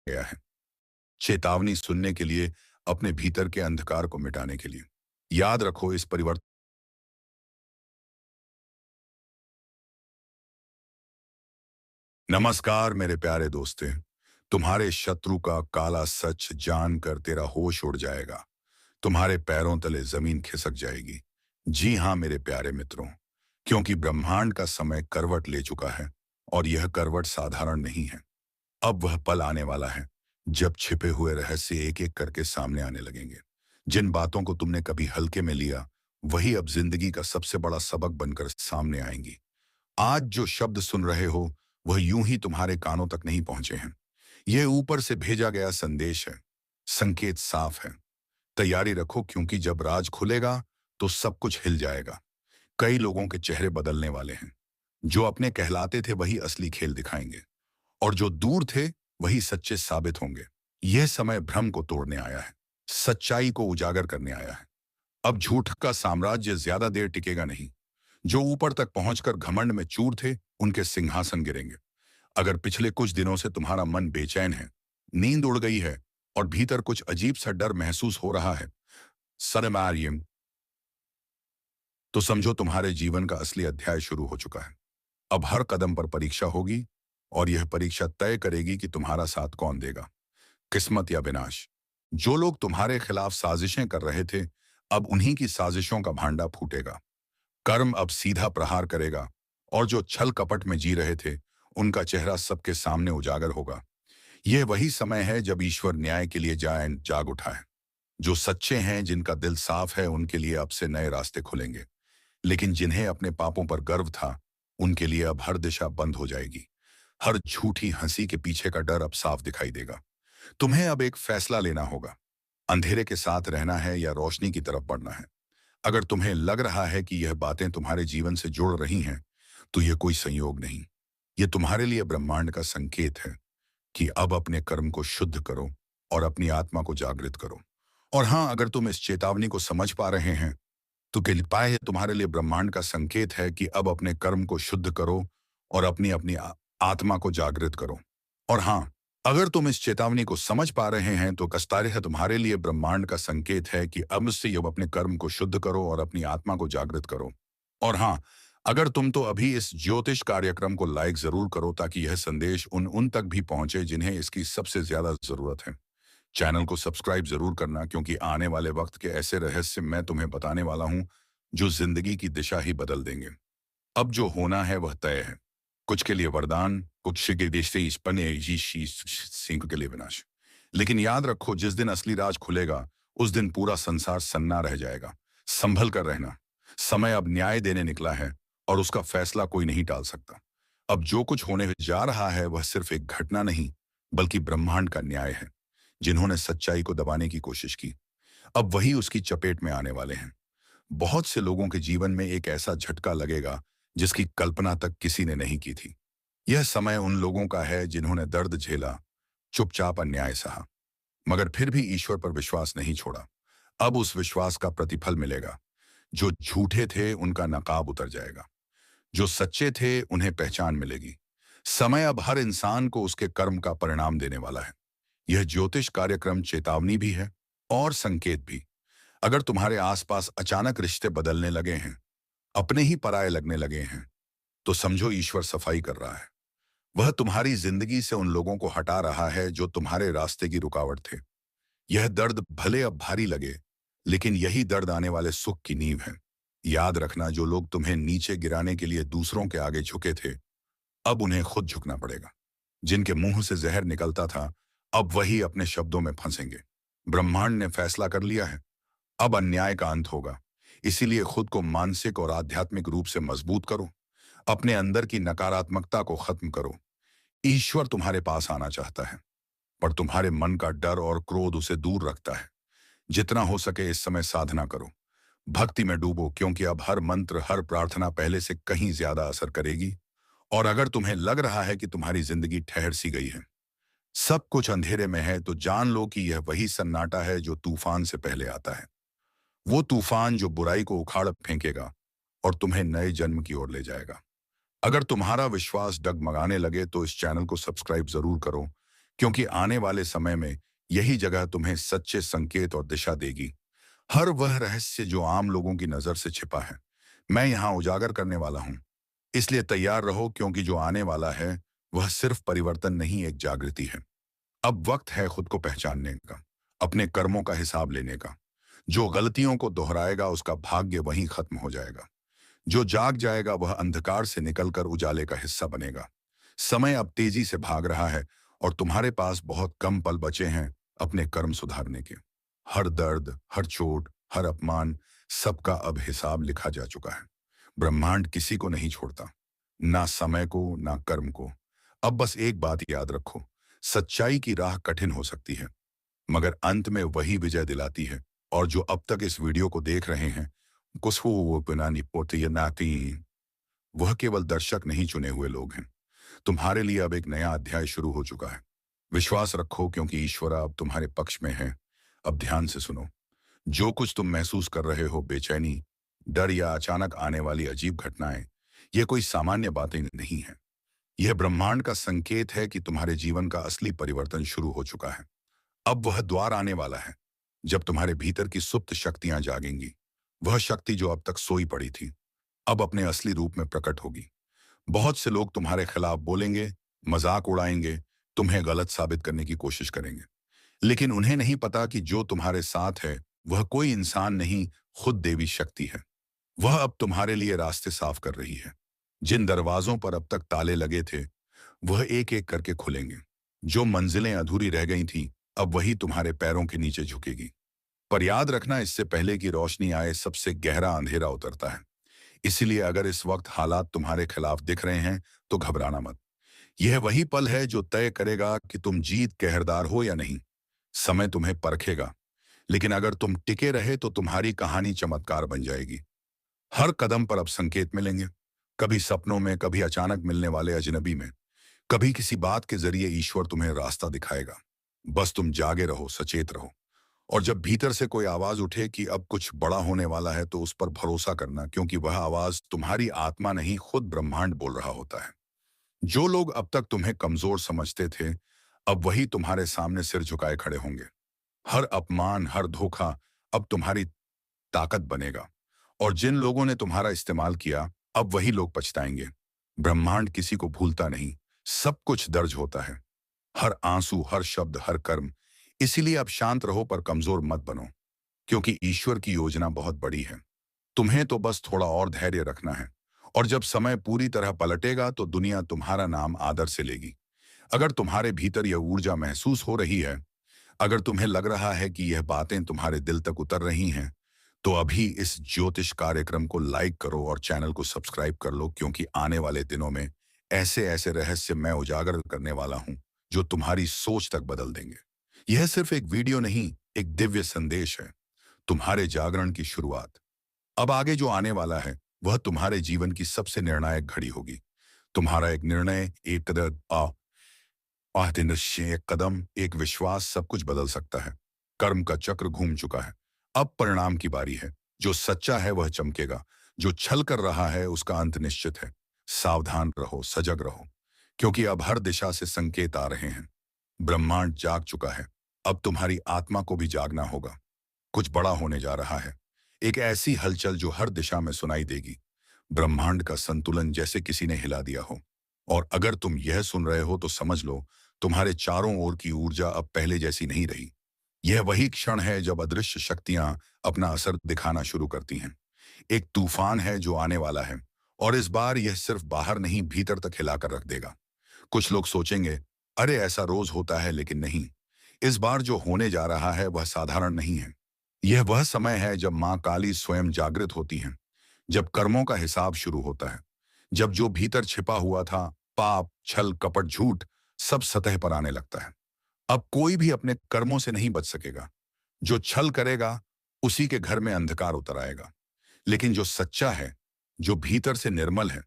गया है। चेतावनी सुनने के लिए, अपने भीतर के अंधकार को मिटाने के लिए। याद रखो, इस परिवर्तन। नमस्कार मेरे प्यारे दोस्ते। तुम्हारे शत्रु का काला सच जानकर तेरा होश उड़ जाएगा। तुम्हारे पैरों तले जमीन खिसक जाएगी। जी हाँ मेरे प्यारे मित्रों, क्योंकि ब्रह्मांड का समय करवट ले चुका है। और यह करवट साधारण नहीं है। अब वह पल आने वाला है जब छिपे हुए रहस्य एक एक करके सामने आने लगेंगे। जिन बातों को तुमने कभी हल्के में लिया, वही अब जिंदगी का सबसे बड़ा सबक बनकर सामने आएंगी। आज जो शब्द सुन रहे हो, वह यूं ही तुम्हारे कानों तक नहीं पहुंचे हैं। यह ऊपर से भेजा गया संदेश है। संकेत साफ है। तैयारी रखो, क्योंकि जब राज खुलेगा तो सब कुछ हिल जाएगा। कई लोगों के चेहरे बदलने वाले हैं। जो अपने कहलाते थे वही असली खेल दिखाएंगे, और जो दूर थे वही सच्चे साबित होंगे। यह समय भ्रम को तोड़ने आया है, सच्चाई को उजागर करने आया है। अब झूठ का साम्राज्य ज्यादा देर टिकेगा नहीं। जो ऊपर तक पहुंचकर घमंड में चूर थे, उनके सिंहासन गिरेंगे। अगर पिछले कुछ दिनों से तुम्हारा मन बेचैन है, नींद उड़ गई है, और भीतर कुछ अजीब सा डर महसूस हो रहा है, सनमारियम, तो समझो तुम्हारे जीवन का असली अध्याय शुरू हो चुका है। अब हर कदम पर परीक्षा होगी, और यह परीक्षा तय करेगी कि तुम्हारा साथ कौन देगा, किस्मत या विनाश। जो लोग तुम्हारे खिलाफ साजिशें कर रहे थे, अब उन्हीं की साजिशों का भांडा फूटेगा। कर्म अब सीधा प्रहार करेगा, और जो छल कपट में जी रहे थे, उनका चेहरा सबके सामने उजागर होगा। यह वही समय है जब ईश्वर न्याय के लिए जाग उठा है। जो सच्चे हैं, जिनका दिल साफ है, उनके लिए अब से नए रास्ते खुलेंगे। लेकिन जिन्हें अपने पापों पर गर्व था, उनके लिए अब हर दिशा बंद हो जाएगी। हर झूठी हंसी के पीछे का डर अब साफ दिखाई देगा। तुम्हें अब एक फैसला लेना होगा। अंधेरे के साथ रहना है या रोशनी की तरफ बढ़ना है। अगर तुम्हें लग रहा है कि यह बातें तुम्हारे जीवन से जुड़ रही हैं, तो यह कोई संयोग नहीं। यह तुम्हारे लिए ब्रह्मांड का संकेत है कि अब अपने कर्म को शुद्ध करो, और अपनी आत्मा को जागृत करो। और हाँ, अगर तुम इस चेतावनी को समझ पा रहे हैं, तो कृपा है, तुम्हारे लिए ब्रह्मांड का संकेत है कि अब अपने कर्म को शुद्ध करो, और अपनी अपनी आत्मा को जागृत करो। और हाँ, अगर तुम इस चेतावनी को समझ पा रहे हैं, तो कस्तारे है, तुम्हारे लिए ब्रह्मांड का संकेत है कि अब से अब अपने कर्म को शुद्ध करो और अपनी आत्मा को जागृत करो। और हाँ, अगर तुम तो अभी इस ज्योतिष कार्यक्रम को लाइक जरूर करो, ताकि यह संदेश उन उन तक भी पहुंचे जिन्हें इसकी सबसे ज्यादा जरूरत है। चैनल को सब्सक्राइब जरूर करना, क्योंकि आने वाले वक्त के ऐसे रहस्य मैं तुम्हें बताने वाला हूं, जो जिंदगी की दिशा ही बदल देंगे। अब जो होना है वह तय है। कुछ के लिए वरदान, कुछ के देश से सिंह के लिए विनाश। लेकिन याद रखो, जिस दिन असली राज खुलेगा, उस दिन पूरा संसार सन्ना रह जाएगा। संभल कर रहना। समय अब न्याय देने निकला है, और उसका फैसला कोई नहीं टाल सकता। अब जो कुछ होने जा रहा है, वह सिर्फ एक घटना नहीं, बल्कि ब्रह्मांड का न्याय है। जिन्होंने सच्चाई को दबाने की कोशिश की, अब वही उसकी चपेट में आने वाले हैं। बहुत से लोगों के जीवन में एक ऐसा झटका लगेगा जिसकी कल्पना तक किसी ने नहीं की थी। यह समय उन लोगों का है जिन्होंने दर्द झेला, चुपचाप अन्याय सहा, मगर फिर भी ईश्वर पर विश्वास नहीं छोड़ा। अब उस विश्वास का प्रतिफल मिलेगा। जो झूठे थे, उनका नकाब उतर जाएगा। जो सच्चे थे, उन्हें पहचान मिलेगी। समय अब हर इंसान को उसके कर्म का परिणाम देने वाला है। यह ज्योतिष कार्यक्रम चेतावनी भी है, और संकेत भी। अगर तुम्हारे आसपास अचानक रिश्ते बदलने लगे हैं, अपने ही पराये लगने लगे हैं, तो समझो ईश्वर सफाई कर रहा है। वह तुम्हारी जिंदगी से उन लोगों को हटा रहा है जो तुम्हारे रास्ते की रुकावट थे। यह दर्द भले अब भारी लगे, लेकिन यही दर्द आने वाले सुख की नींव है। याद रखना, जो लोग तुम्हें नीचे गिराने के लिए दूसरों के आगे झुके थे, अब उन्हें खुद झुकना पड़ेगा। जिनके मुंह से जहर निकलता था, अब वही अपने शब्दों में फंसेंगे। ब्रह्मांड ने फैसला कर लिया है। अब अन्याय का अंत होगा। इसीलिए खुद को मानसिक और आध्यात्मिक रूप से मजबूत करो। अपने अंदर की नकारात्मकता को खत्म करो। ईश्वर तुम्हारे पास आना चाहता है, पर तुम्हारे मन का डर और क्रोध उसे दूर रखता है। जितना हो सके इस समय साधना करो, भक्ति में डूबो, क्योंकि अब हर मंत्र, हर प्रार्थना पहले से कहीं ज्यादा असर करेगी। और अगर तुम्हें लग रहा है कि तुम्हारी जिंदगी ठहर सी गई है, सब कुछ अंधेरे में है, तो जान लो कि यह वही सन्नाटा है जो तूफान से पहले आता है। वो तूफान जो बुराई को उखाड़ फेंकेगा, और तुम्हें नए जन्म की ओर ले जाएगा। अगर तुम्हारा विश्वास डगमगाने लगे, तो इस चैनल को सब्सक्राइब जरूर करो, क्योंकि आने वाले समय में यही जगह तुम्हें सच्चे संकेत और दिशा देगी। हर वह रहस्य जो आम लोगों की नजर से छिपा है, मैं यहाँ उजागर करने वाला हूँ। इसलिए तैयार रहो, क्योंकि जो आने वाला है वह सिर्फ परिवर्तन नहीं, एक जागृति है। अब वक्त है खुद को पहचानने का, अपने कर्मों का हिसाब लेने का। जो गलतियों को दोहराएगा उसका भाग्य वहीं खत्म हो जाएगा। जो जाग जाएगा वह अंधकार से निकलकर उजाले का हिस्सा बनेगा। समय अब तेजी से भाग रहा है और तुम्हारे पास बहुत कम पल बचे हैं अपने कर्म सुधारने के। हर दर्द, हर चोट, हर अपमान, सबका अब हिसाब लिखा जा चुका है। ब्रह्मांड किसी को नहीं छोड़ता, ना समय को ना कर्म को। अब बस एक बात याद रखो, सच्चाई की राह कठिन हो सकती है, मगर अंत में वही विजय दिलाती है। और जो अब तक इस वीडियो को देख रहे हैं, कुछ वो बनानी पोती या नाती, वह केवल दर्शक नहीं, चुने हुए लोग हैं। तुम्हारे लिए अब एक नया अध्याय शुरू हो चुका है। विश्वास रखो, क्योंकि ईश्वर अब तुम्हारे पक्ष में है। अब ध्यान से सुनो। जो कुछ तुम महसूस कर रहे हो, बेचैनी, डर या अचानक आने वाली अजीब घटनाएं, ये कोई सामान्य बातें नहीं है। यह ब्रह्मांड का संकेत है कि तुम्हारे जीवन का असली परिवर्तन शुरू हो चुका है। अब वह द्वार आने वाला है जब तुम्हारे भीतर की सुप्त शक्तियां जागेंगी। वह शक्ति जो अब तक सोई पड़ी थी, अब अपने असली रूप में प्रकट होगी। बहुत से लोग तुम्हारे खिलाफ बोलेंगे, मजाक उड़ाएंगे, तुम्हें गलत साबित करने की कोशिश करेंगे। लेकिन उन्हें नहीं पता कि जो तुम्हारे साथ है वह कोई इंसान नहीं, खुद देवी शक्ति है। वह अब तुम्हारे लिए रास्ते साफ कर रही है। जिन दरवाजों पर अब तक ताले लगे थे, वह एक एक करके खुलेंगे। जो मंजिलें अधूरी रह गई थीं, अब वही तुम्हारे पैरों के नीचे झुकेगी। पर याद रखना, इससे पहले कि रोशनी आए, सबसे गहरा अंधेरा उतरता है। इसलिए अगर इस वक्त हालात तुम्हारे खिलाफ दिख रहे हैं, तो घबराना मत। यह वही पल है जो तय करेगा कि तुम जीत के हकदार हो या नहीं। समय तुम्हें परखेगा, लेकिन अगर तुम टिके रहे तो तुम्हारी कहानी चमत्कार बन जाएगी। हर कदम पर अब संकेत मिलेंगे, कभी सपनों में, कभी अचानक मिलने वाले अजनबी में, कभी किसी बात के जरिए ईश्वर तुम्हें रास्ता दिखाएगा। बस तुम जागे रहो, सचेत रहो। और जब भीतर से कोई आवाज उठे कि अब कुछ बड़ा होने वाला है, तो उस पर भरोसा करना, क्योंकि वह आवाज तुम्हारी आत्मा नहीं, खुद ब्रह्मांड बोल रहा होता है। जो लोग अब तक तुम्हें कमजोर समझते थे, अब वही तुम्हारे सामने सिर झुकाए खड़े होंगे। हर अपमान, हर धोखा अब तुम्हारी ताकत बनेगा। और जिन लोगों ने तुम्हारा इस्तेमाल किया, अब वही लोग पछताएंगे। ब्रह्मांड किसी को भूलता नहीं, सब कुछ दर्ज होता है। हर आंसू, हर शब्द, हर कर्म। इसीलिए अब शांत रहो, पर कमजोर मत बनो, क्योंकि ईश्वर की योजना बहुत बड़ी है। तुम्हें तो बस थोड़ा और धैर्य रखना है। और जब समय पूरी तरह पलटेगा, तो दुनिया तुम्हारा नाम आदर से लेगी। अगर तुम्हारे भीतर यह ऊर्जा महसूस हो रही है, अगर तुम्हें लग रहा है कि यह बातें तुम्हारे दिल तक उतर रही हैं, तो अभी इस ज्योतिष कार्यक्रम को लाइक करो और चैनल को सब्सक्राइब कर लो, क्योंकि आने वाले दिनों में ऐसे ऐसे रहस्य मैं उजागर करने वाला हूं जो तुम्हारी सोच तक बदल देंगे। यह सिर्फ एक वीडियो नहीं, एक दिव्य संदेश है, तुम्हारे जागरण की शुरुआत। अब आगे जो आने वाला है, वह तुम्हारे जीवन की सबसे निर्णायक घड़ी होगी। तुम्हारा एक निर्णय, एक कदम, एक कदम, एक विश्वास, सब कुछ बदल सकता है। कर्म का चक्र घूम चुका है, अब परिणाम की बारी है। जो सच्चा है वह चमकेगा, जो छल कर रहा है उसका अंत निश्चित है। सावधान रहो, सजग रहो, क्योंकि अब हर दिशा से संकेत आ रहे हैं। ब्रह्मांड जाग चुका है, अब तुम्हारी आत्मा को भी जागना होगा। कुछ बड़ा होने जा रहा है, एक ऐसी हलचल जो हर दिशा में सुनाई देगी। ब्रह्मांड का संतुलन जैसे किसी ने हिला दिया हो। और अगर तुम यह सुन रहे हो, तो समझ लो, तुम्हारे चारों ओर की ऊर्जा अब पहले जैसी नहीं रही। यह वही क्षण है जब अदृश्य शक्तियां अपना असर दिखाना शुरू करती हैं। एक तूफान है जो आने वाला है, और इस बार यह सिर्फ बाहर नहीं, भीतर तक हिलाकर रख देगा। कुछ लोग सोचेंगे, अरे ऐसा रोज होता है, लेकिन नहीं। इस बार जो होने जा रहा है वह साधारण नहीं है। यह वह समय है जब मां काली स्वयं जागृत होती हैं, जब कर्मों का हिसाब शुरू होता है, जब जो भीतर छिपा हुआ था, पाप, छल, कपट, झूठ, सब सतह पर आने लगता है। अब कोई भी अपने कर्मों से नहीं बच सकेगा। जो छल करेगा, उसी के घर में अंधकार उतर आएगा। लेकिन जो सच्चा है, जो भीतर से निर्मल है,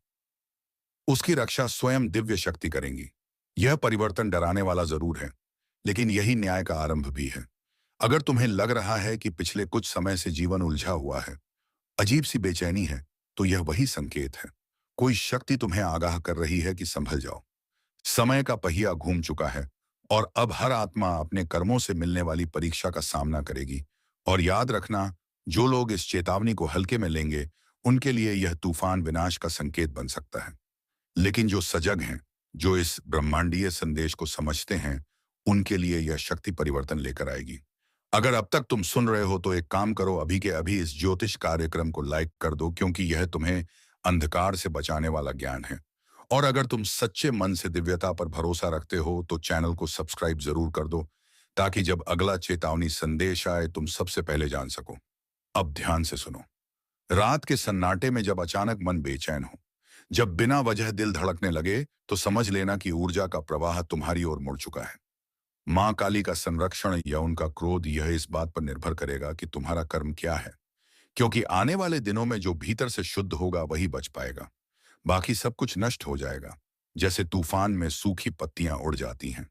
उसकी रक्षा स्वयं दिव्य शक्ति करेंगी। यह परिवर्तन डराने वाला जरूर है, लेकिन यही न्याय का आरंभ भी है। अगर तुम्हें लग रहा है कि पिछले कुछ समय से जीवन उलझा हुआ है, अजीब सी बेचैनी है, तो यह वही संकेत है। कोई शक्ति तुम्हें आगाह कर रही है कि संभल जाओ। समय का पहिया घूम चुका है, और अब हर आत्मा अपने कर्मों से मिलने वाली परीक्षा का सामना करेगी। और याद रखना, जो लोग इस चेतावनी को हल्के में लेंगे, उनके लिए यह तूफान विनाश का संकेत बन सकता है। लेकिन जो सजग हैं, जो इस ब्रह्मांडीय संदेश को समझते हैं, उनके लिए यह शक्ति परिवर्तन लेकर आएगी। अगर अब तक तुम सुन रहे हो तो एक काम करो, अभी के अभी इस ज्योतिष कार्यक्रम को लाइक कर दो, क्योंकि यह तुम्हें अंधकार से बचाने वाला ज्ञान है। और अगर तुम सच्चे मन से दिव्यता पर भरोसा रखते हो तो चैनल को सब्सक्राइब जरूर कर दो, ताकि जब अगला चेतावनी संदेश आए तुम सबसे पहले जान सको। अब ध्यान से सुनो। रात के सन्नाटे में जब अचानक मन बेचैन हो, जब बिना वजह दिल धड़कने लगे, तो समझ लेना कि ऊर्जा का प्रवाह तुम्हारी ओर मुड़ चुका है। मां काली का संरक्षण या उनका क्रोध यह इस बात पर निर्भर करेगा कि तुम्हारा कर्म क्या है, क्योंकि आने वाले दिनों में जो भीतर से शुद्ध होगा वही बच पाएगा। बाकी सब कुछ नष्ट हो जाएगा। जैसे तूफान में सूखी पत्तियां उड़ जाती हैं।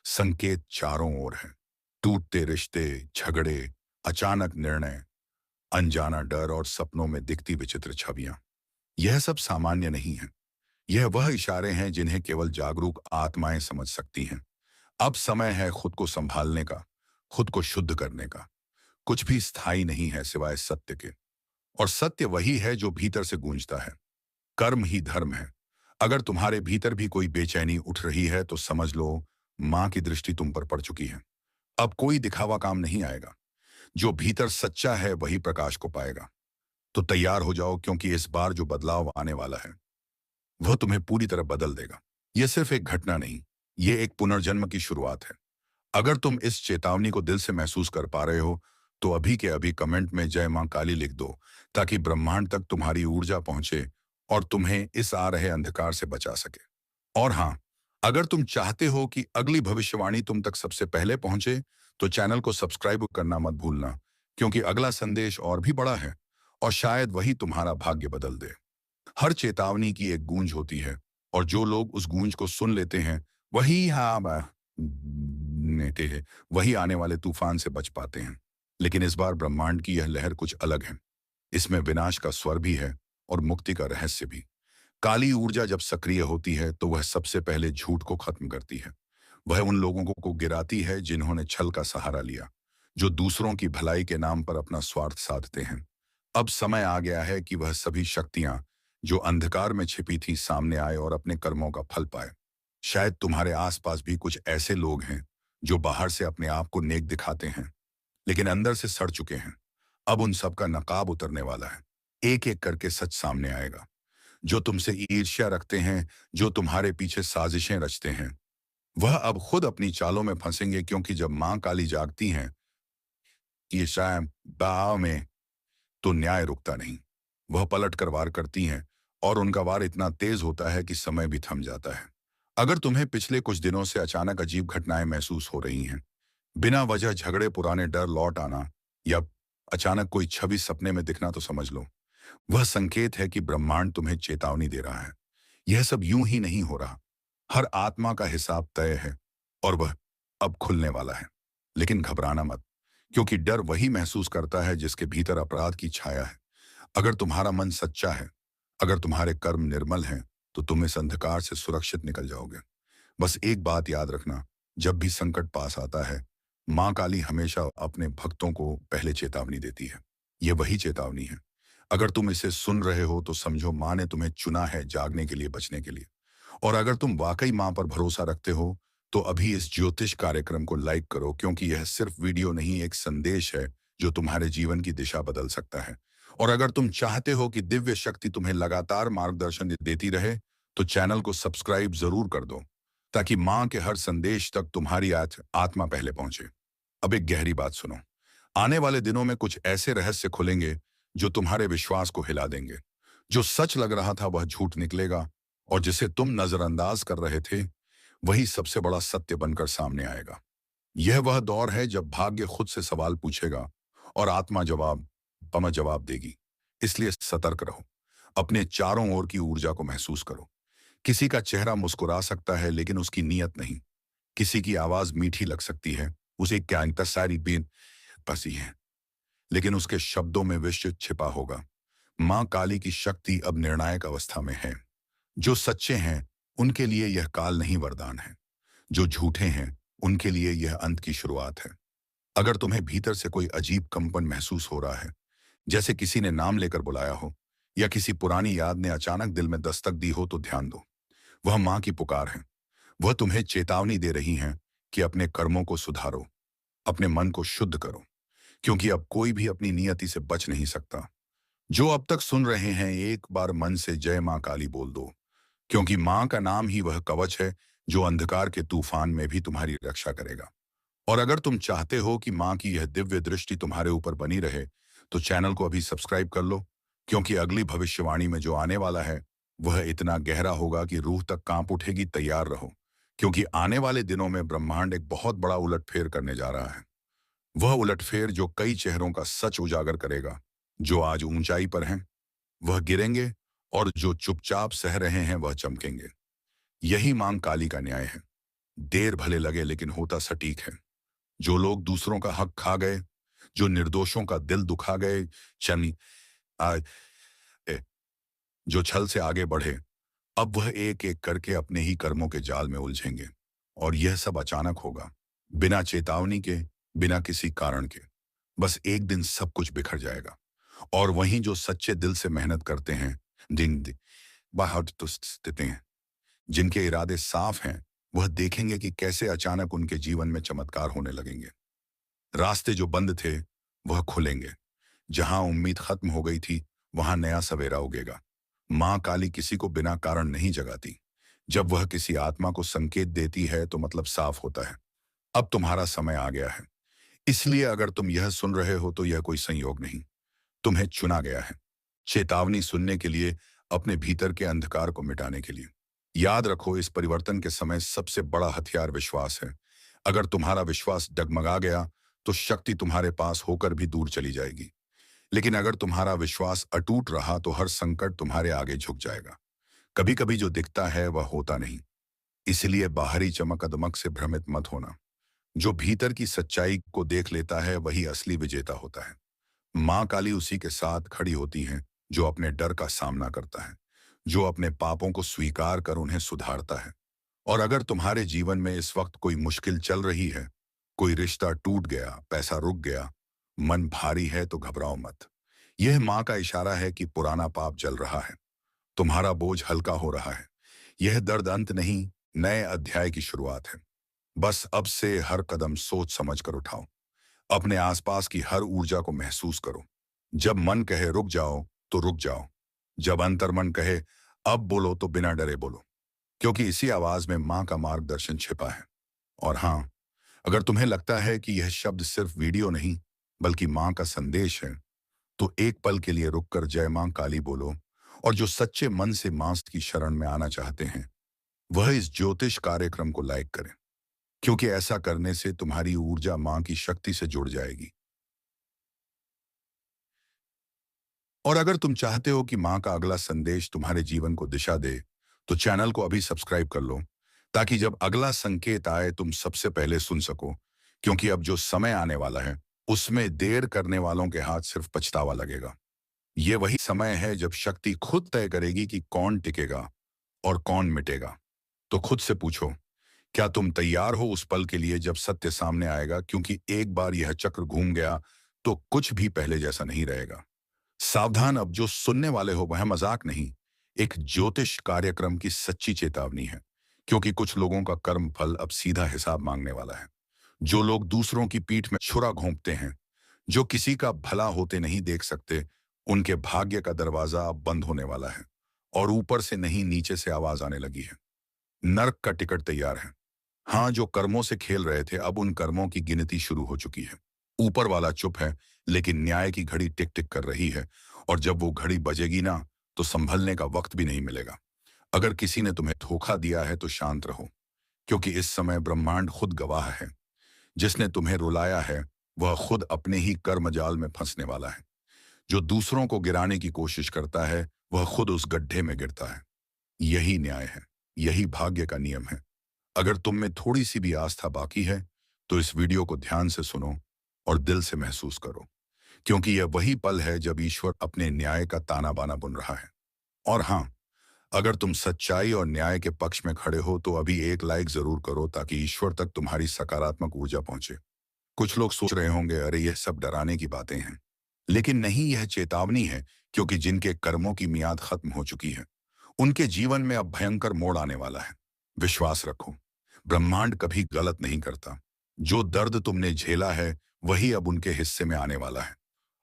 संकेत चारों ओर है। टूटते रिश्ते, झगड़े, अचानक निर्णय, अनजाना डर और सपनों में दिखती विचित्र छवियां। यह सब सामान्य नहीं है। यह वह इशारे हैं जिन्हें केवल जागरूक आत्माएं समझ सकती हैं। अब समय है खुद को संभालने का, खुद को शुद्ध करने का। कुछ भी स्थायी नहीं है सिवाय सत्य के, और सत्य वही है जो भीतर से गूंजता है। कर्म ही धर्म है। अगर तुम्हारे भीतर भी कोई बेचैनी उठ रही है तो समझ लो, मां की दृष्टि तुम पर पड़ चुकी है। अब कोई दिखावा काम नहीं आएगा। जो भीतर सच्चा है वही प्रकाश को पाएगा। तो तैयार हो जाओ, क्योंकि इस बार जो बदलाव आने वाला है वह तुम्हें पूरी तरह बदल देगा। यह सिर्फ एक घटना नहीं, यह एक पुनर्जन्म की शुरुआत है। अगर तुम इस चेतावनी को दिल से महसूस कर पा रहे हो तो अभी के अभी कमेंट में जय मां काली लिख दो, ताकि ब्रह्मांड तक तुम्हारी ऊर्जा पहुंचे और तुम्हें इस आ रहे अंधकार से बचा सके। और हाँ, अगर तुम चाहते हो कि अगली भविष्यवाणी तुम तक सबसे पहले पहुंचे, तो चैनल को सब्सक्राइब करना मत भूलना, क्योंकि अगला संदेश और भी बड़ा है, और शायद वही तुम्हारा भाग्य बदल दे। हर चेतावनी की एक गूंज होती है, और जो लोग उस गूंज को सुन लेते हैं वही नेते हैं, वही आने वाले तूफान से बच पाते हैं। लेकिन इस बार ब्रह्मांड की यह लहर कुछ अलग है। इसमें विनाश का स्वर भी है और मुक्ति का रहस्य भी। काली ऊर्जा जब सक्रिय होती है तो वह सबसे पहले झूठ को खत्म करती है। वह उन लोगों को गिराती है जिन्होंने छल का सहारा लिया, जो दूसरों की भलाई के नाम पर अपना स्वार्थ साधते हैं। अब समय आ गया है कि वह सभी शक्तियां जो अंधकार में छिपी थी सामने आए और अपने कर्मों का फल पाए। शायद तुम्हारे आसपास भी कुछ ऐसे लोग हैं जो बाहर से अपने आप को नेक दिखाते हैं, लेकिन अंदर से सड़ चुके हैं। अब उन सब का नकाब उतरने वाला है। एक एक करके सच सामने आएगा। जो तुमसे ईर्ष्या रखते हैं, जो तुम्हारे पीछे साजिशें रचते हैं, वह अब खुद अपनी चालों में फंसेंगे, क्योंकि जब मां काली जागती हैं कि शायद दाव में, तो न्याय रुकता नहीं। वह पलट कर वार करती हैं, और उनका वार इतना तेज होता है कि समय भी थम जाता है। अगर तुम्हें पिछले कुछ दिनों से अचानक अजीब घटनाएं महसूस हो रही हैं, बिना वजह झगड़े, पुराने डर लौट आना, या अचानक कोई छवि सपने में दिखना, तो समझ लो वह संकेत है कि ब्रह्मांड तुम्हें चेतावनी दे रहा है। यह सब यूं ही नहीं हो रहा। हर आत्मा का हिसाब तय है, और वह अब खुलने वाला है। लेकिन घबराना मत, क्योंकि डर वही महसूस करता है जिसके भीतर अपराध की छाया है। अगर तुम्हारा मन सच्चा है, अगर तुम्हारे कर्म निर्मल हैं, तो तुम इस अंधकार से सुरक्षित निकल जाओगे। बस एक बात याद रखना, जब भी संकट पास आता है, मां काली हमेशा अपने भक्तों को पहले चेतावनी देती है। यह वही चेतावनी है। अगर तुम इसे सुन रहे हो तो समझो मां ने तुम्हें चुना है, जागने के लिए, बचने के लिए। और अगर तुम वाकई मां पर भरोसा रखते हो तो अभी इस ज्योतिष कार्यक्रम को लाइक करो, क्योंकि यह सिर्फ वीडियो नहीं, एक संदेश है जो तुम्हारे जीवन की दिशा बदल सकता है। और अगर तुम चाहते हो कि दिव्य शक्ति तुम्हें लगातार मार्गदर्शन देती रहे, तो चैनल को सब्सक्राइब जरूर कर दो, ताकि मां के हर संदेश तक तुम्हारी आत्मा पहले पहुंचे। अब एक गहरी बात सुनो। आने वाले दिनों में कुछ ऐसे रहस्य खुलेंगे जो तुम्हारे विश्वास को हिला देंगे। जो सच लग रहा था वह झूठ निकलेगा, और जिसे तुम नजरअंदाज कर रहे थे वही सबसे बड़ा सत्य बनकर सामने आएगा। यह वह दौर है जब भाग्य खुद से सवाल पूछेगा और आत्मा जवाब देगी। इसलिए सतर्क रहो। अपने चारों ओर की ऊर्जा को महसूस करो। किसी का चेहरा मुस्कुरा सकता है, लेकिन उसकी नीयत नहीं। किसी की आवाज मीठी लग सकती है, उसे क्या सारी बीन पसी है, लेकिन उसके शब्दों में विष छिपा होगा। मां काली की शक्ति अब निर्णायक अवस्था में है। जो सच्चे हैं उनके लिए यह काल नहीं, वरदान है। जो झूठे हैं उनके लिए यह अंत की शुरुआत है। अगर तुम्हें भीतर से कोई अजीब कंपन महसूस हो रहा है, जैसे किसी ने नाम लेकर बुलाया हो या किसी पुरानी याद ने अचानक दिल में दस्तक दी हो, तो ध्यान दो। वह माँ की पुकार है। वह तुम्हें चेतावनी दे रही हैं कि अपने कर्मों को सुधारो, अपने मन को शुद्ध करो, क्योंकि अब कोई भी अपनी नियति से बच नहीं सकता। जो अब तक सुन रहे हैं, एक बार मन से जय माँ काली बोल दो, क्योंकि माँ का नाम ही वह कवच है जो अंधकार के तूफान में भी तुम्हारी रक्षा करेगा। और अगर तुम चाहते हो कि माँ की यह दिव्य दृष्टि तुम्हारे ऊपर बनी रहे, तो चैनल को अभी सब्सक्राइब कर लो, क्योंकि अगली भविष्यवाणी में जो आने वाला है वह इतना गहरा होगा कि रूह तक कांप उठेगी। तैयार रहो, क्योंकि आने वाले दिनों में ब्रह्मांड एक बहुत बड़ा उलटफेर करने जा रहा है। वह उलटफेर जो कई चेहरों का सच उजागर करेगा। जो आज ऊंचाई पर हैं वह गिरेंगे, और जो चुपचाप सह रहे हैं वह चमकेंगे। यही मां काली का न्याय है। देर भले लगे, लेकिन होता सटीक है। जो लोग दूसरों का हक खा गए, जो निर्दोषों का दिल दुखा गए, चनी आ, ए, जो छल से आगे बढ़े, अब वह एक एक करके अपने ही कर्मों के जाल में उलझेंगे। और यह सब अचानक होगा, बिना चेतावनी के, बिना किसी कारण के। बस एक दिन सब कुछ बिखर जाएगा। और वहीं जो सच्चे दिल से मेहनत करते हैं, दिन बाहर तो स्थित हैं, जिनके इरादे साफ हैं, वह देखेंगे कि कैसे अचानक उनके जीवन में चमत्कार होने लगेंगे। रास्ते जो बंद थे वह खुलेंगे। जहां उम्मीद खत्म हो गई थी, वहां नया सवेरा उगेगा। मां काली किसी को बिना कारण नहीं जगाती। जब वह किसी आत्मा को संकेत देती है तो मतलब साफ होता है, अब तुम्हारा समय आ गया है। इसलिए अगर तुम यह सुन रहे हो तो यह कोई संयोग नहीं, तुम्हें चुना गया है। चेतावनी सुनने के लिए, अपने भीतर के अंधकार को मिटाने के लिए। याद रखो, इस परिवर्तन के समय सबसे बड़ा हथियार विश्वास है। अगर तुम्हारा विश्वास डगमगा गया तो शक्ति तुम्हारे पास होकर भी दूर चली जाएगी। लेकिन अगर तुम्हारा विश्वास अटूट रहा तो हर संकट तुम्हारे आगे झुक जाएगा। कभी कभी जो दिखता है वह होता नहीं, इसलिए बाहरी चमक दमक से भ्रमित मत होना। जो भीतर की सच्चाई को देख लेता है वही असली विजेता होता है। मां काली उसी के साथ खड़ी होती हैं जो अपने डर का सामना करता है, जो अपने पापों को स्वीकार कर उन्हें सुधारता है। और अगर तुम्हारे जीवन में इस वक्त कोई मुश्किल चल रही है, कोई रिश्ता टूट गया, पैसा रुक गया, मन भारी है, तो घबराओ मत। यह माँ का इशारा है कि पुराना पाप जल रहा है, तुम्हारा बोझ हल्का हो रहा है। यह दर्द अंत नहीं, नए अध्याय की शुरुआत है। बस अब से हर कदम सोच समझ कर उठाओ। अपने आसपास की हर ऊर्जा को महसूस करो। जब मन कहे रुक जाओ तो रुक जाओ। जब अंतर्मन कहे अब बोलो तो बिना डरे बोलो, क्योंकि इसी आवाज में माँ का मार्गदर्शन छिपा है। और हाँ, अगर तुम्हें लगता है कि यह शब्द सिर्फ वीडियो नहीं बल्कि माँ का संदेश है, तो एक पल के लिए रुककर जय माँ काली बोलो। और जो सच्चे मन से माँ की शरण में आना चाहते हैं, वह इस ज्योतिष कार्यक्रम को लाइक करें, क्योंकि ऐसा करने से तुम्हारी ऊर्जा माँ की शक्ति से जुड़ जाएगी। और अगर तुम चाहते हो कि माँ का अगला संदेश तुम्हारे जीवन को दिशा दे, तो चैनल को अभी सब्सक्राइब कर लो, ताकि जब अगला संकेत आए तुम सबसे पहले सुन सको। क्योंकि अब जो समय आने वाला है, उसमें देर करने वालों के हाथ सिर्फ पछतावा लगेगा। ये वही समय है जब शक्ति खुद तय करेगी कि कौन टिकेगा और कौन मिटेगा। तो खुद से पूछो, क्या तुम तैयार हो उस पल के लिए जब सत्य सामने आएगा? क्योंकि एक बार यह चक्र घूम गया तो कुछ भी पहले जैसा नहीं रहेगा। सावधान, अब जो सुनने वाले हो वह मजाक नहीं, एक ज्योतिष कार्यक्रम की सच्ची चेतावनी है। क्योंकि कुछ लोगों का कर्म फल अब सीधा हिसाब मांगने वाला है। जो लोग दूसरों की पीठ में छुरा घोंपते हैं, जो किसी का भला होते नहीं देख सकते, उनके भाग्य का दरवाजा अब बंद होने वाला है। और ऊपर से नहीं, नीचे से आवाज आने लगी है, नर्क का टिकट तैयार है। हाँ, जो कर्मों से खेल रहे थे, अब उन कर्मों की गिनती शुरू हो चुकी है। ऊपर वाला चुप है, लेकिन न्याय की घड़ी टिक टिक कर रही है। और जब वो घड़ी बजेगी ना, तो संभलने का वक्त भी नहीं मिलेगा। अगर किसी ने तुम्हें धोखा दिया है तो शांत रहो, क्योंकि इस समय ब्रह्मांड खुद गवाह है। जिसने तुम्हें रुलाया है वह खुद अपने ही कर्मजाल में फंसने वाला है। जो दूसरों को गिराने की कोशिश करता है वह खुद उस गड्ढे में गिरता है। यही न्याय है, यही भाग्य का नियम है। अगर तुम में थोड़ी सी भी आस्था बाकी है, तो इस वीडियो को ध्यान से सुनो और दिल से महसूस करो, क्योंकि यह वही पल है जब ईश्वर अपने न्याय का ताना बाना बुन रहा है। और हाँ, अगर तुम सच्चाई और न्याय के पक्ष में खड़े हो तो अभी एक लाइक जरूर करो ताकि ईश्वर तक तुम्हारी सकारात्मक ऊर्जा पहुंचे। कुछ लोग सोच रहे होंगे, अरे यह सब डराने की बातें हैं। लेकिन नहीं, यह चेतावनी है, क्योंकि जिनके कर्मों की मियाद खत्म हो चुकी है उनके जीवन में अब भयंकर मोड़ आने वाला है। विश्वास रखो, ब्रह्मांड कभी गलत नहीं करता। जो दर्द तुमने झेला है वही अब उनके हिस्से में आने वाला है।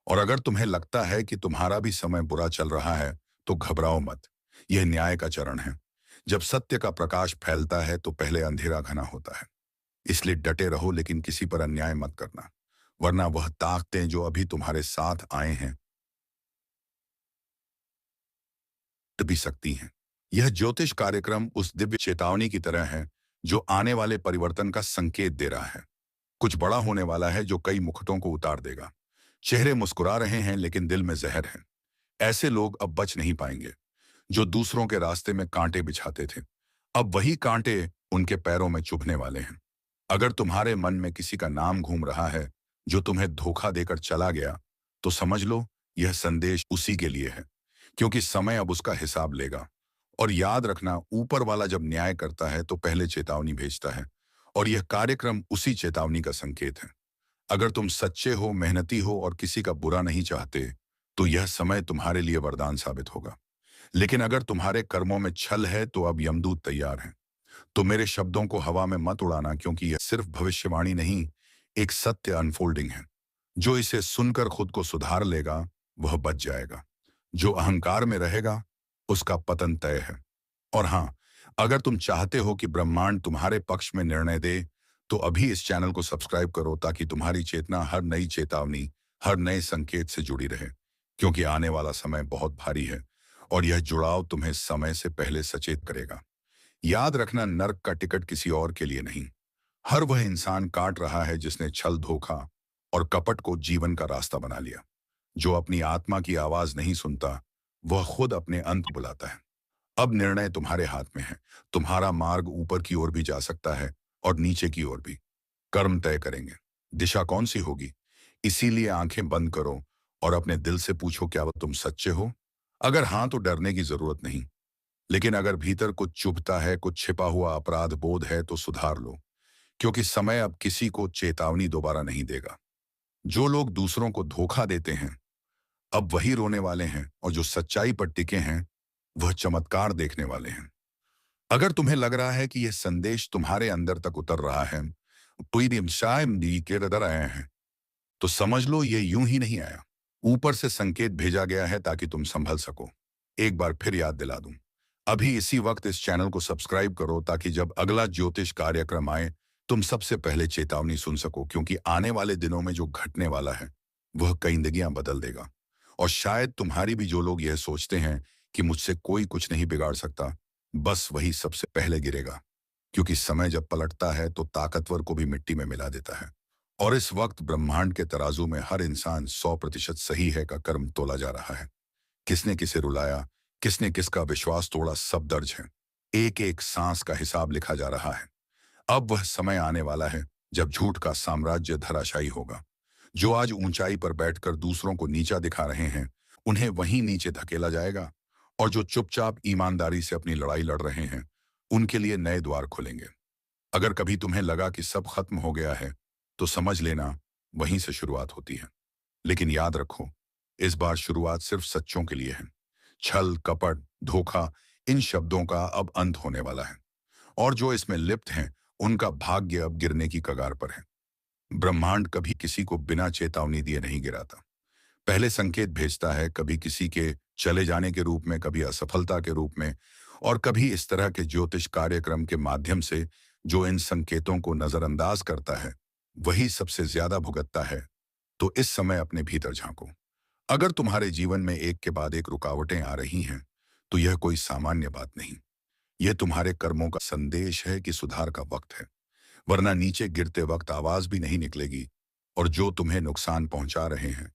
और अगर तुम्हें लगता है कि तुम्हारा भी समय बुरा चल रहा है तो घबराओ मत। यह न्याय का चरण है। जब सत्य का प्रकाश फैलता है तो पहले अंधेरा घना होता है। इसलिए डटे रहो, लेकिन किसी पर अन्याय मत करना, वरना वह ताकतें जो अभी तुम्हारे साथ आए हैं टूट भी सकती हैं। यह ज्योतिष कार्यक्रम उस दिव्य चेतावनी की तरह है जो आने वाले परिवर्तन का संकेत दे रहा है। कुछ बड़ा होने वाला है जो कई मुकुटों को उतार देगा। चेहरे मुस्कुरा रहे हैं लेकिन दिल में जहर है। ऐसे लोग अब बच नहीं पाएंगे। जो दूसरों के रास्ते में कांटे बिछाते थे, अब वही कांटे उनके पैरों में चुभने वाले हैं। अगर तुम्हारे मन में किसी का नाम घूम रहा है जो तुम्हें धोखा देकर चला गया, तो समझ लो यह संदेश उसी के लिए है, क्योंकि समय अब उसका हिसाब लेगा। और याद रखना, ऊपर वाला जब न्याय करता है तो पहले चेतावनी भेजता है, और यह कार्यक्रम उसी चेतावनी का संकेत है। अगर तुम सच्चे हो, मेहनती हो और किसी का बुरा नहीं चाहते, तो यह समय तुम्हारे लिए वरदान साबित होगा। लेकिन अगर तुम्हारे कर्मों में छल है तो अब यमदूत तैयार हैं। तो मेरे शब्दों को हवा में मत उड़ाना, क्योंकि यह सिर्फ भविष्यवाणी नहीं, एक सत्य अनफोल्डिंग है। जो इसे सुनकर खुद को सुधार लेगा वह बच जाएगा। जो अहंकार में रहेगा उसका पतन तय है। और हाँ, अगर तुम चाहते हो कि ब्रह्मांड तुम्हारे पक्ष में निर्णय दे, तो अभी इस चैनल को सब्सक्राइब करो ताकि तुम्हारी चेतना हर नई चेतावनी, हर नए संकेत से जुड़ी रहे। क्योंकि आने वाला समय बहुत भारी है और यह जुड़ाव तुम्हें समय से पहले सचेत करेगा। याद रखना, नर्क का टिकट किसी और के लिए नहीं। हर वह इंसान काट रहा है जिसने छल, धोखा और कपट को जीवन का रास्ता बना लिया। जो अपनी आत्मा की आवाज नहीं सुनता, वह खुद अपने अंत बुलाता है। अब निर्णय तुम्हारे हाथ में है। तुम्हारा मार्ग ऊपर की ओर भी जा सकता है और नीचे की ओर भी। कर्म तय करेंगे, दिशा कौन सी होगी। इसीलिए आंखें बंद करो और अपने दिल से पूछो, क्या वह तुम सच्चे हो? अगर हाँ, तो डरने की जरूरत नहीं। लेकिन अगर भीतर कुछ चुभता है, कुछ छिपा हुआ अपराध बोध है, तो सुधार लो। क्योंकि समय अब किसी को चेतावनी दोबारा नहीं देगा। जो लोग दूसरों को धोखा देते हैं अब वही रोने वाले हैं, और जो सच्चाई पर टिके हैं वह चमत्कार देखने वाले हैं। अगर तुम्हें लग रहा है कि यह संदेश तुम्हारे अंदर तक उतर रहा है, कोई शायद के रदर आए हैं, तो समझ लो ये यूं ही नहीं आया। ऊपर से संकेत भेजा गया है ताकि तुम संभल सको। एक बार फिर याद दिला दूं, अभी इसी वक्त इस चैनल को सब्सक्राइब करो ताकि जब अगला ज्योतिष कार्यक्रम आए तुम सबसे पहले चेतावनी सुन सको। क्योंकि आने वाले दिनों में जो घटने वाला है वह कई जिंदगियां बदल देगा। और शायद तुम्हारी भी, जो लोग यह सोचते हैं कि मुझसे कोई कुछ नहीं बिगाड़ सकता, बस वही सबसे पहले गिरेगा। क्योंकि समय जब पलटता है तो ताकतवर को भी मिट्टी में मिला देता है। और इस वक्त ब्रह्मांड के तराजू में हर इंसान 100% सही है का कर्म तोला जा रहा है। किसने किसे रुलाया, किसने किसका विश्वास तोड़ा, सब दर्ज है। एक एक सांस का हिसाब लिखा जा रहा है। अब वह समय आने वाला है जब झूठ का साम्राज्य धराशायी होगा। जो आज ऊंचाई पर बैठकर दूसरों को नीचा दिखा रहे हैं, उन्हें वहीं नीचे धकेला जाएगा। और जो चुपचाप ईमानदारी से अपनी लड़ाई लड़ रहे हैं, उनके लिए नए द्वार खुलेंगे। अगर कभी तुम्हें लगा कि सब खत्म हो गया है, तो समझ लेना वहीं से शुरुआत होती है। लेकिन याद रखो, इस बार शुरुआत सिर्फ सच्चों के लिए है। छल, कपट, धोखा, इन शब्दों का अब अंत होने वाला है। और जो इसमें लिप्त हैं, उनका भाग्य अब गिरने की कगार पर है। ब्रह्मांड कभी किसी को बिना चेतावनी दिए नहीं गिराता। पहले संकेत भेजता है, कभी किसी के चले जाने के रूप में, कभी असफलता के रूप में, और कभी इस तरह के ज्योतिष कार्यक्रम के माध्यम से। जो इन संकेतों को नजरअंदाज करता है वही सबसे ज्यादा भुगतता है। तो इस समय अपने भीतर झांको। अगर तुम्हारे जीवन में एक के बाद एक रुकावटें आ रही हैं, तो यह कोई सामान्य बात नहीं। यह तुम्हारे कर्मों का संदेश है कि सुधार का वक्त है। वरना नीचे गिरते वक्त आवाज भी नहीं निकलेगी। और जो तुम्हें नुकसान पहुंचा रहे हैं,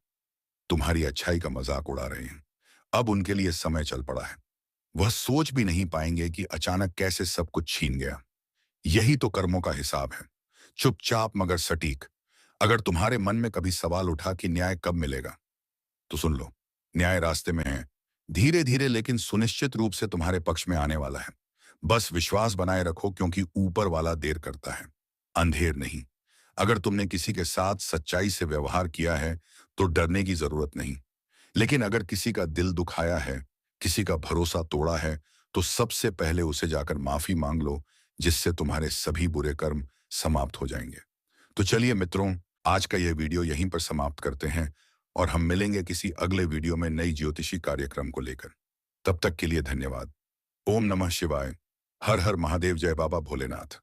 तुम्हारी अच्छाई का मजाक उड़ा रहे हैं, अब उनके लिए समय चल पड़ा है। वह सोच भी नहीं पाएंगे कि अचानक कैसे सब कुछ छीन गया। यही तो कर्मों का हिसाब है, चुपचाप मगर सटीक। अगर तुम्हारे मन में कभी सवाल उठा कि न्याय कब मिलेगा, तो सुन लो, न्याय रास्ते में है। धीरे धीरे लेकिन सुनिश्चित रूप से तुम्हारे पक्ष में आने वाला है। बस विश्वास बनाए रखो, क्योंकि ऊपर वाला देर करता है, अंधेर नहीं। अगर तुमने किसी के साथ सच्चाई से व्यवहार किया है तो डरने की जरूरत नहीं। लेकिन अगर किसी का दिल दुखाया है, किसी का भरोसा तोड़ा है, तो सबसे पहले उसे जाकर माफी मांग लो, जिससे तुम्हारे सभी बुरे कर्म समाप्त हो जाएंगे। तो चलिए मित्रों, आज का यह वीडियो यहीं पर समाप्त करते हैं और हम मिलेंगे किसी अगले वीडियो में नई ज्योतिषी कार्यक्रम को लेकर। तब तक के लिए धन्यवाद। ओम नमः शिवाय। हर हर महादेव। जय बाबा भोलेनाथ।